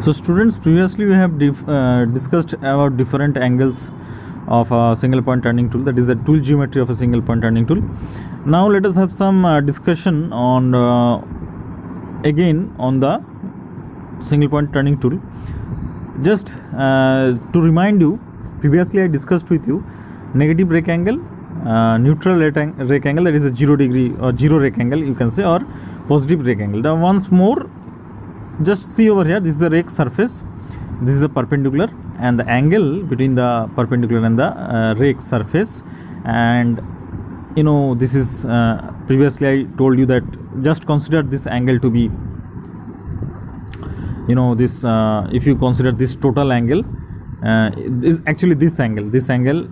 So students, previously we have discussed about different angles of a single point turning tool, that is the tool geometry of a single point turning tool. Now let us have some discussion on again on the single point turning tool. Just to remind you, previously I discussed with you negative rake angle, neutral rake angle, that is a 0 degree or 0 rake angle you can say, or positive rake angle. Now once more, just see over here, this is the rake surface, this is the perpendicular, and the angle between the perpendicular and the rake surface. And you know, this is previously I told you that just consider this angle to be, you know, this if you consider this total angle, is actually this angle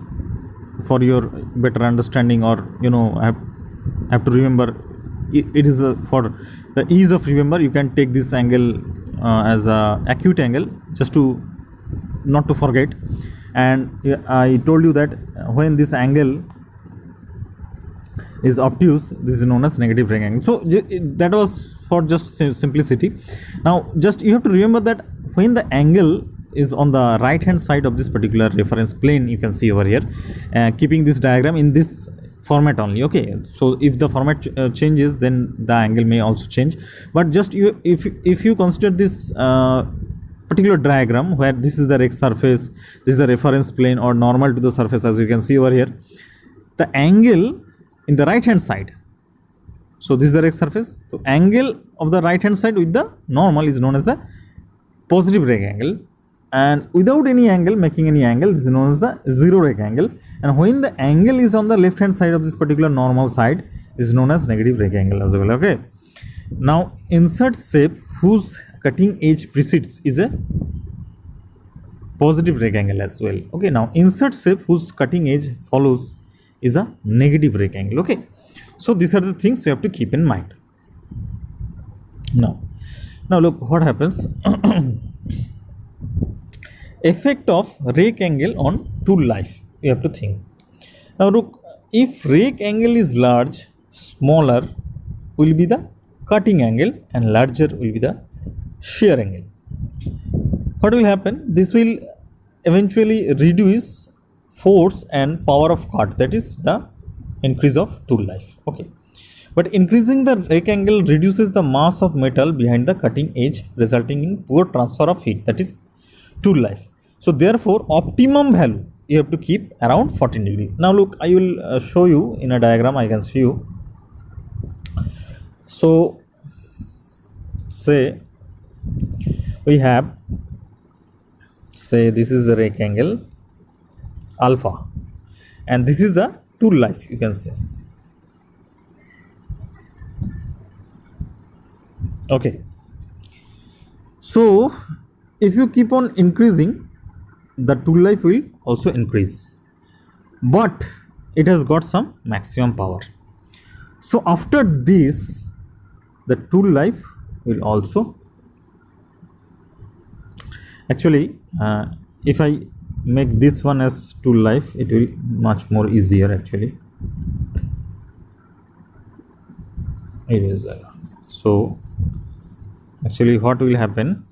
for your better understanding, or you know, have to remember, it is for the ease of remember, you can take this angle as a acute angle, just to not to forget. And I told you that when this angle is obtuse, this is known as negative rake angle. So that was for just simplicity. Now just you have to remember that when the angle is on the right hand side of this particular reference plane, you can see over here, keeping this diagram in this format only. Okay, so if the format changes, then the angle may also change. But just if you consider this particular diagram where this is the rake surface, this is the reference plane or normal to the surface, as you can see over here, the angle in the right hand side, so this is the rake surface, so angle of the right hand side with the normal is known as the positive rake angle, and without any angle, making any angle, this is known as the 0 rake angle. And when the angle is on the left hand side of this particular normal side, is known as negative rake angle as well. Okay, now insert shape whose cutting edge precedes is a positive rake angle as well. Okay, now insert shape whose cutting edge follows is a negative rake angle. Okay, so these are the things you have to keep in mind. Now look what happens. Effect of rake angle on tool life, you have to think. Now look, if rake angle is large, smaller will be the cutting angle and larger will be the shear angle. What will happen? This will eventually reduce force and power of cut, that is the increase of tool life. Okay, but increasing the rake angle reduces the mass of metal behind the cutting edge, resulting in poor transfer of heat, that is tool life. So therefore optimum value you have to keep around 14 degree. Now look, I will show you in a diagram, I can show you. So say we have, say this is the rake angle alpha, and this is the tool life, you can say. Okay, so if you keep on increasing, the tool life will also increase, but it has got some maximum power. So after this, the tool life will also, actually if I make this one as tool life, it will much more easier actually. It is so actually what will happen,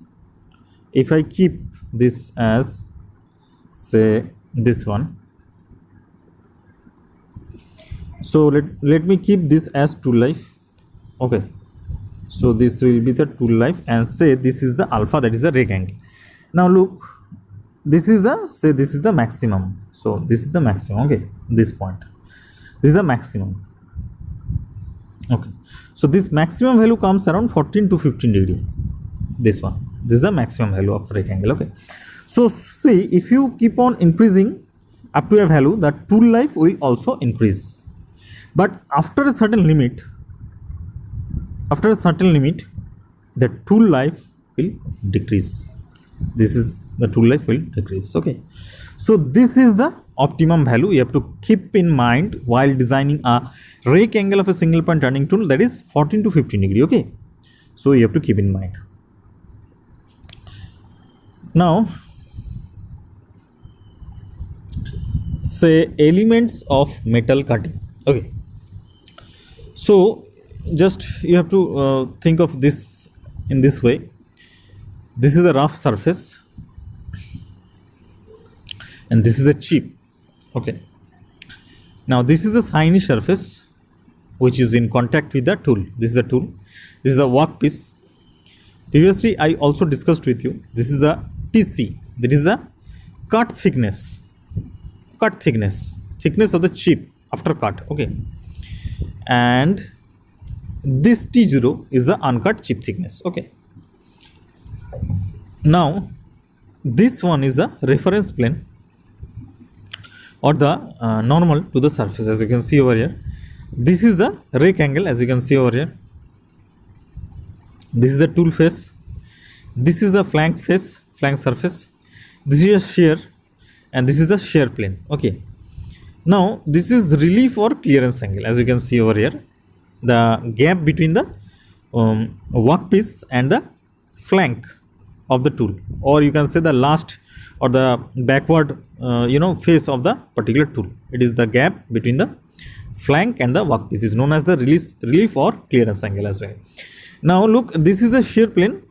if I keep this as, say this one, so let me keep this as tool life. Okay, so this will be the tool life, and say this is the alpha, that is the rake angle. Now look, this is the, say this is the maximum, so this is the maximum. Okay, this point, this is the maximum. Okay, so this maximum value comes around 14 to 15 degree, this one, this is the maximum value of rake angle. Okay, so see, if you keep on increasing up to a value, the tool life will also increase, but after a certain limit, the tool life will decrease. This is the tool life will decrease. Okay, so this is the optimum value you have to keep in mind while designing a rake angle of a single point turning tool, that is 14 to 15 degree. Okay, so you have to keep in mind. Now say elements of metal cutting. Okay, so just you have to think of this in this way. this is the rough surface and this is the chip. Okay, now this is the shiny surface which is in contact with the tool. This is the tool, this is the workpiece. Previously I also discussed with you, this is the TC, that is the cut thickness of the chip after cut. Okay, and this T0 is the uncut chip thickness. Okay, now this one is the reference plane or the normal to the surface, as you can see over here. This is the rake angle, as you can see over here. This is the tool face, this is the flank surface, this is a shear, and this is the shear plane. Okay, now this is relief or clearance angle, as you can see over here. The gap between the workpiece and the flank of the tool, or you can say the last or the backward face of the particular tool. It is the gap between the flank and the workpiece is known as the relief or clearance angle as well. Now look, this is the shear plane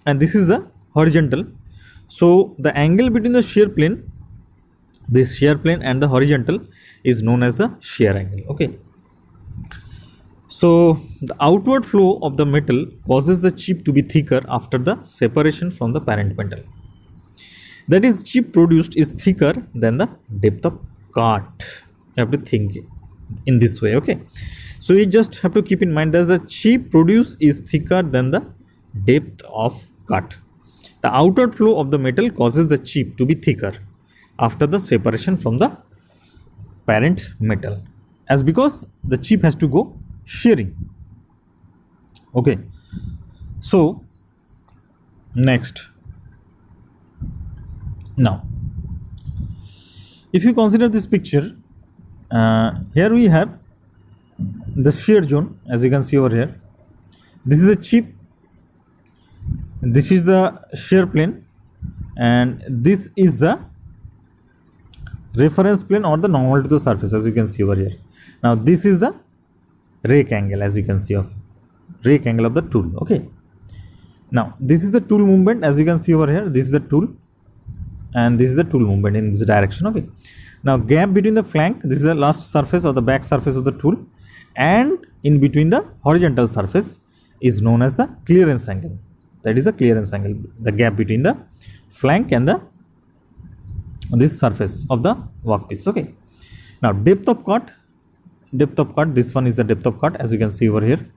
and this is the horizontal. So the angle between the shear plane, this shear plane and the horizontal is known as the shear angle. Okay, so the outward flow of the metal causes the chip to be thicker after the separation from the parent metal. That is, chip produced is thicker than the depth of cut. You have to think in this way. Okay, so you just have to keep in mind that the chip produced is thicker than the depth of cut. The outward flow of the metal causes the chip to be thicker after the separation from the parent metal, as because the chip has to go shearing. Okay, so next, now if you consider this picture, here we have the shear zone, as you can see over here. This is the chip, this is the shear plane, and this is the reference plane or the normal to the surface, as you can see over here. Now this is the rake angle, as you can see, of rake angle of the tool. Okay, now this is the tool movement, as you can see over here. This is the tool and this is the tool movement in this direction. Okay, now gap between the flank, this is the last surface or the back surface of the tool, and in between the horizontal surface is known as the clearance angle. That is the clearance angle, the gap between the flank and the this surface of the workpiece. Okay, now depth of cut, this one is the depth of cut, as you can see over here.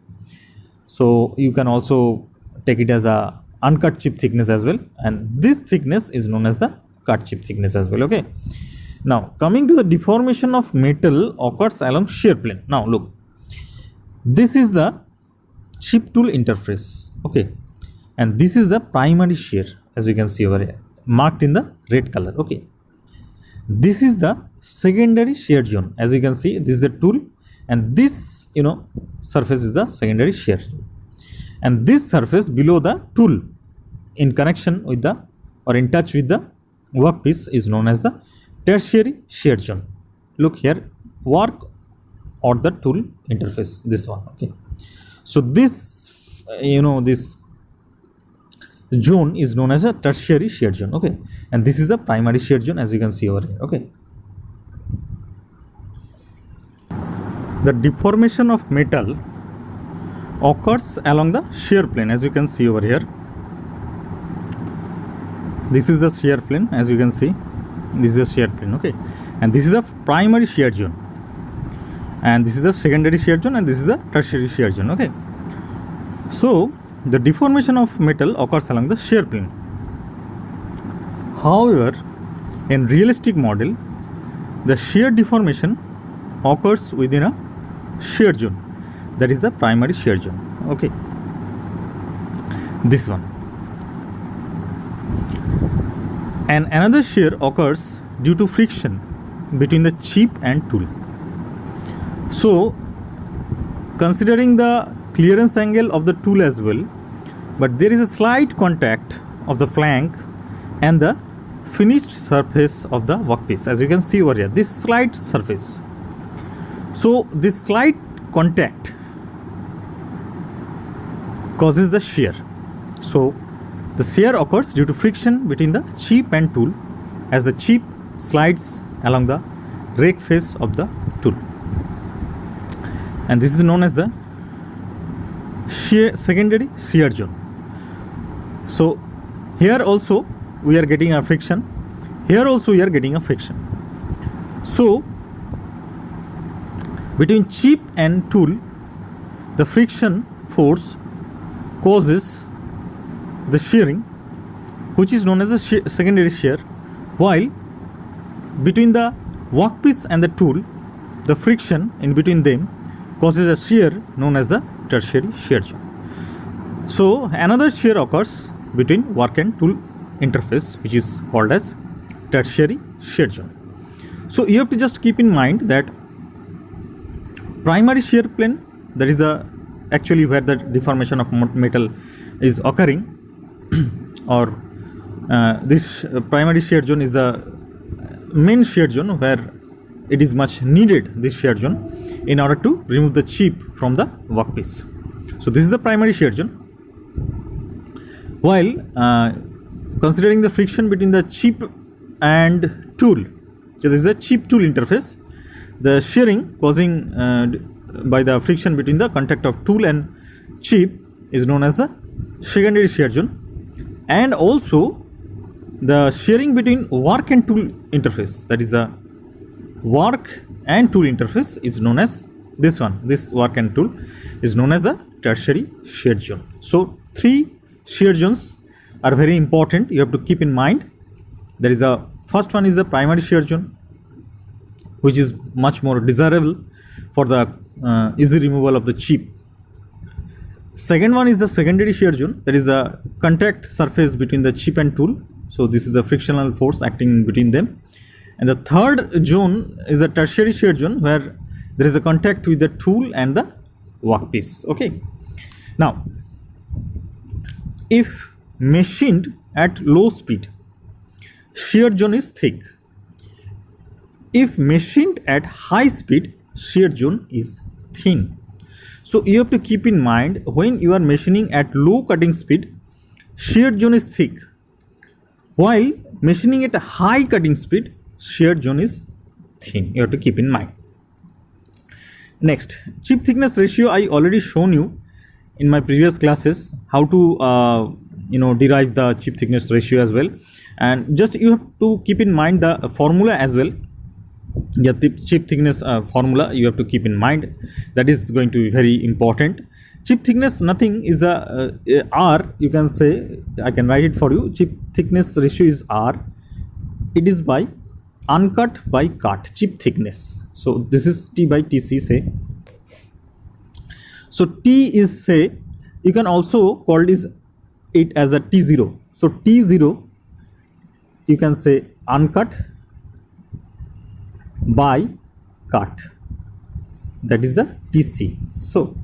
So you can also take it as a uncut chip thickness as well, and this thickness is known as the cut chip thickness as well. Okay, now coming to the deformation of metal occurs along shear plane. Now look, this is the chip tool interface. Okay, and this is the primary shear, as you can see over here, marked in the red color. Okay, this is the secondary shear zone, as you can see. This is the tool, and this surface is the secondary shear, and this surface below the tool in connection with the or in touch with the workpiece is known as the tertiary shear zone. Look here, work or the tool interface, this one. Okay, so this this zone is known as a tertiary shear zone. Okay, and this is the primary shear zone, as you can see over here. Okay, the deformation of metal occurs along the shear plane, as you can see over here. This is the shear plane, as you can see. This is the shear plane. Okay, and this is the primary shear zone, and this is the secondary shear zone, and this is the tertiary shear zone. Okay, so the deformation of metal occurs along the shear plane. However, in realistic model, the shear deformation occurs within a shear zone, that is the primary shear zone. Okay, this one. And another shear occurs due to friction between the chip and tool. So considering the clearance angle of the tool as well, but there is a slight contact of the flank and the finished surface of the workpiece, as you can see over here, this slight surface. So this slight contact causes the shear. So The shear occurs due to friction between the chip and tool as the chip slides along the rake face of the tool, and this is known as the secondary shear zone. So here also we are getting a friction, here also we are getting a friction. So between chip and tool, the friction force causes the shearing, which is known as a secondary shear, while between the workpiece and the tool, the friction in between them causes a shear known as the tertiary shear zone. So another shear occurs between work and tool interface, which is called as tertiary shear zone. So you have to just keep in mind that primary shear plane, that is the actually where the deformation of metal is occurring, or this primary shear zone is the main shear zone where it is much needed, this shear zone, in order to remove the chip from the workpiece. So this is the primary shear zone. While considering the friction between the chip and tool, so this is the chip tool interface, the shearing causing by the friction between the contact of tool and chip is known as the secondary shear zone, and also the shearing between work and tool interface, that is the work and tool interface, is known as this one, this work and tool is known as the tertiary shear zone. So three shear zones are very important, you have to keep in mind. There is the first one is the primary shear zone, which is much more desirable for the easy removal of the chip. Second one is the secondary shear zone, that is the contact surface between the chip and tool. So this is the frictional force acting between them. And the third zone is the tertiary shear zone, where there is a contact with the tool and the workpiece. Okay. Now, if machined at low speed, shear zone is thick. If machined at high speed, shear zone is thin. So you have to keep in mind, when you are machining at low cutting speed, shear zone is thick, while machining at a high cutting speed, shear zone is thin. You have to keep in mind. Next, chip thickness ratio. I already shown you in my previous classes how to derive the chip thickness ratio as well, and just you have to keep in mind the formula as well. Yeah, the chip thickness formula you have to keep in mind, that is going to be very important. Chip thickness, nothing is the R, you can say, I can write it for you. Chip thickness ratio is R. It is by uncut by cut chip thickness. So this is T by TC, say. So T is, say, you can also call it as a T0. So T0 you can say uncut by cut, that is the TC. So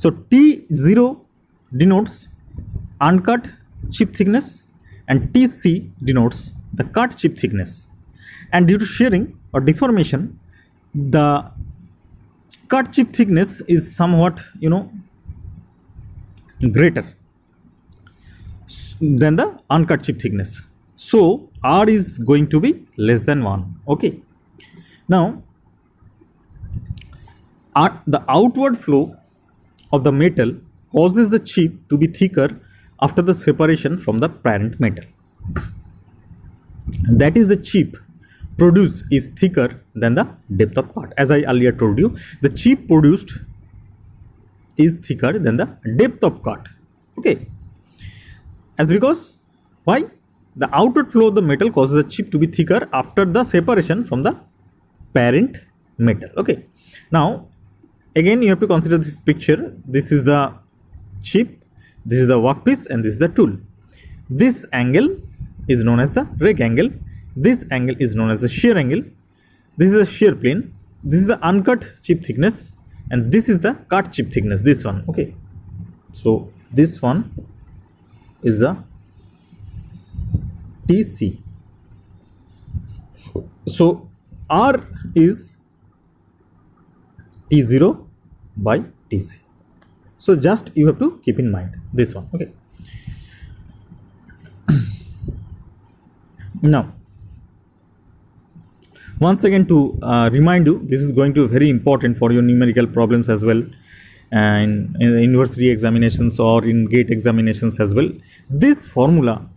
T0 denotes uncut chip thickness and TC denotes the cut chip thickness, and due to shearing or deformation, the cut chip thickness is somewhat greater than the uncut chip thickness. So R is going to be less than 1. Okay. Now the outward flow of the metal causes the chip to be thicker after the separation from the parent metal. That is, the chip produced is thicker than the depth of cut. As I earlier told you, the chip produced is thicker than the depth of cut. Okay. As because why? The outward flow of the metal causes the chip to be thicker after the separation from the parent metal. Okay. Now again you have to consider this picture. This is the chip, this is the workpiece, and this is the tool. This angle is known as the rake angle. This angle is known as the shear angle. This is the shear plane. This is the uncut chip thickness, and this is the cut chip thickness, this one. Okay. So this one is the TC. So R is T0 by TC. So just you have to keep in mind this one. Okay. Now, once again to remind you, this is going to be very important for your numerical problems as well, in the university examinations or in gate examinations as well. This formula,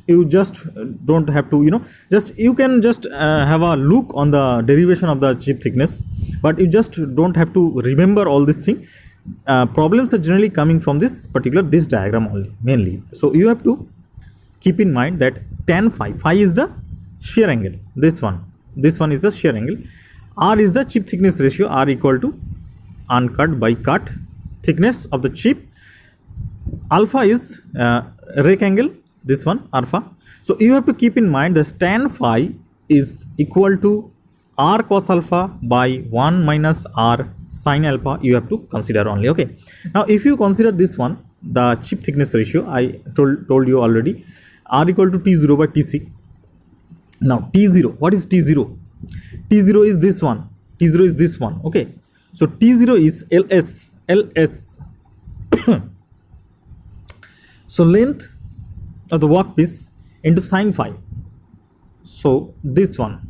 you just don't have to, just you can just have a look on the derivation of the chip thickness, but you just don't have to remember all this thing. Problems are generally coming from this diagram only mainly. So you have to keep in mind that tan phi is the shear angle, this one is the shear angle, r is the chip thickness ratio, r equal to uncut by cut thickness of the chip, alpha is rake angle, this one alpha. So you have to keep in mind that tan phi is equal to r cos alpha by 1 minus r sin alpha. You have to consider only. Okay, now if you consider this one, the chip thickness ratio, I told you already, r equal to t0 by tc. Now t0, what is t0? T0 is this one, t0 is this one. Okay, so t0 is ls so length of the workpiece into sin phi, so this one.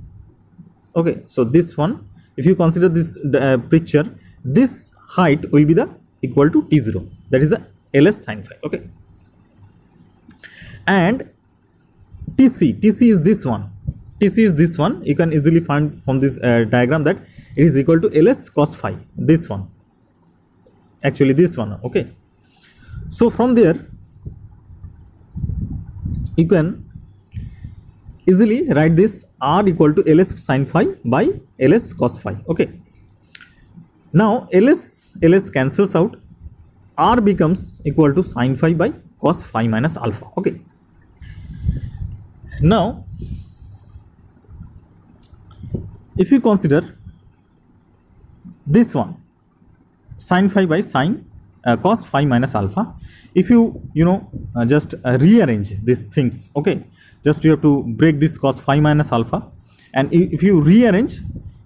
Okay, so this one, if you consider this picture, this height will be the equal to t0, that is the ls sin phi. Okay, and tc is this one, you can easily find from this diagram that it is equal to ls cos phi, this one, actually this one. Okay, so from there you can easily write this r equal to ls sin phi by ls cos phi. Okay, now ls cancels out, r becomes equal to sin phi by cos phi minus alpha. Okay, now if you consider this one, sin phi by cos phi minus alpha, if you just rearrange these things, okay, just you have to break this cos phi minus alpha, and if you rearrange,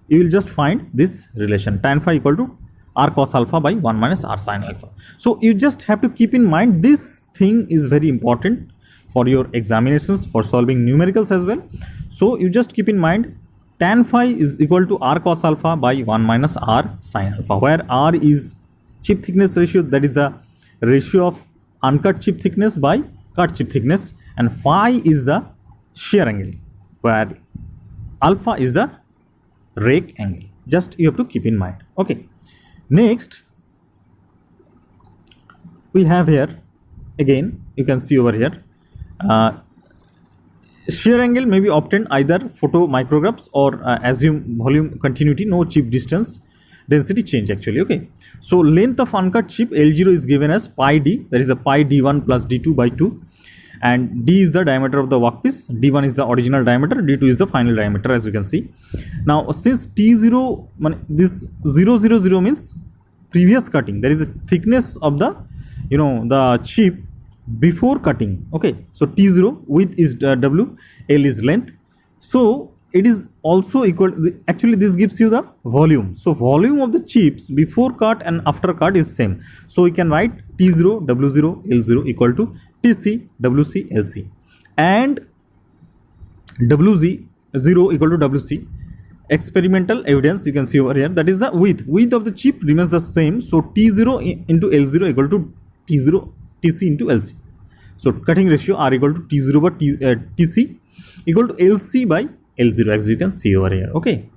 you will just find this relation, tan phi equal to r cos alpha by 1 minus r sin alpha. So you just have to keep in mind, this thing is very important for your examinations, for solving numericals as well. So you just keep in mind, tan phi is equal to r cos alpha by 1 minus r sin alpha, where r is chip thickness ratio, that is the ratio of uncut chip thickness by cut chip thickness, and phi is the shear angle, where alpha is the rake angle. Just you have to keep in mind. Okay, next we have here, again you can see over here, shear angle may be obtained either photo micrographs or assume volume continuity, no chip density change actually. Okay, so length of uncut chip L0 is given as pi d, that is a pi d1 plus d2 by 2, and d is the diameter of the workpiece, d1 is the original diameter, d2 is the final diameter, as you can see. Now since t0, this 000 means previous cutting, that is the thickness of the the chip before cutting. Okay, so t0 width is w, l is length, so it is also equal to actually this gives you the volume. So volume of the chips before cut and after cut is same, so we can write t0 w0 l0 equal to tc wc lc, and wz0 equal to wc. Experimental evidence you can see over here, that is the width of the chip remains the same, so t0 into l0 equal to tc into lc. So cutting ratio r equal to t0 by tc equal to lc by l0, as you can see over here. Okay,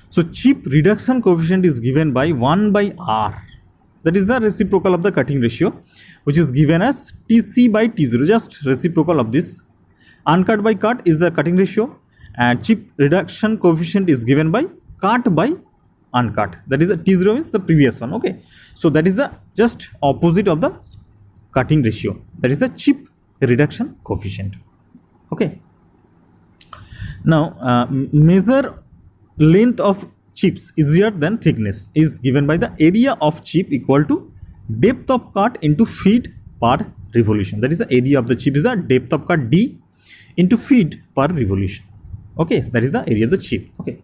so chip reduction coefficient is given by 1 by r, that is the reciprocal of the cutting ratio, which is given as tc by t0, just reciprocal of this. Uncut by cut is the cutting ratio, and chip reduction coefficient is given by cut by uncut, that is the t0 means the previous one. Okay, so that is the just opposite of the cutting ratio, that is the chip reduction coefficient. Okay, now measure length of chips easier than thickness is given by the area of chip equal to depth of cut into feet per revolution, that is the area of the chip is the depth of cut d into feet per revolution. Okay, so that is the area of the chip. Okay,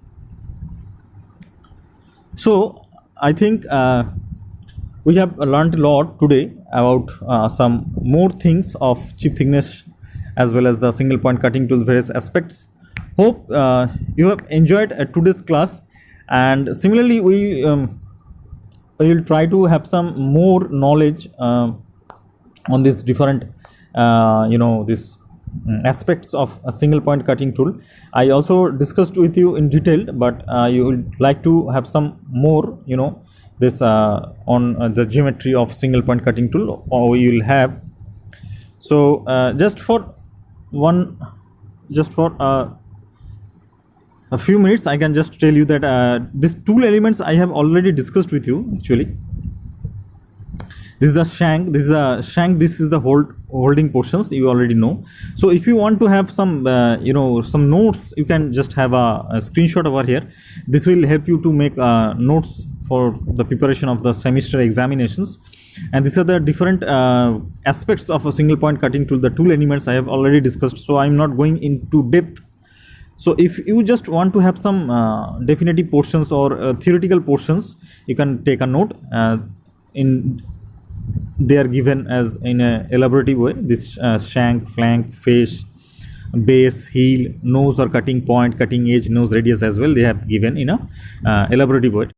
so I think we have learned a lot today about some more things of chip thickness as well as the single point cutting tool various aspects. Hope you have enjoyed today's class, and similarly we will try to have some more knowledge on these different this aspects of a single point cutting tool. I also discussed with you in detail, but you would like to have some more this on the geometry of single point cutting tool, or you will have. So just for a few minutes I can just tell you that these tool elements I have already discussed with you. Actually, this is the shank, this is the holding portions, you already know. So if you want to have some some notes, you can just have a screenshot over here. This will help you to make notes for the preparation of the semester examinations. And these are the different aspects of a single point cutting tool. The tool elements I have already discussed, so I'm not going into depth. So if you just want to have some definitive portions or theoretical portions, you can take a note. They are given as in a elaborative way. This shank, flank, face, base, heel, nose or cutting point, cutting edge, nose radius as well, they have given in a elaborative way.